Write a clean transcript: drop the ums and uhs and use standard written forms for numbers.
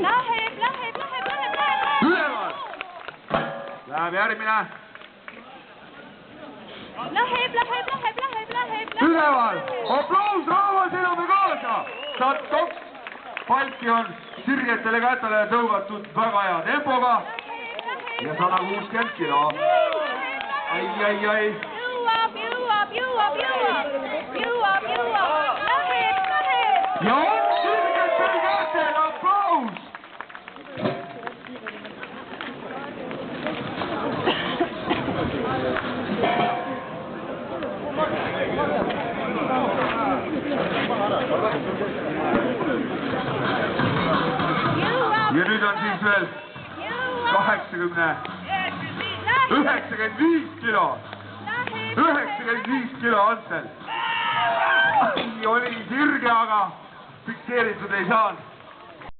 Läheb. Üleval. Läheb järgmine. Läheb. Üleval. Aplaus rahvas enam kaasa. Saad 2 palki on sirgetele kätele tõugatud väga hea tempoga. Ja 160 kilo. Ai. Jõuab. Läheb. Ja on sirgetele kätele aplaus. Ja nüüd on siis veel 95 kilo. 95 kilo Antsel. Oli sirge, aga fikseeritud ei saanud.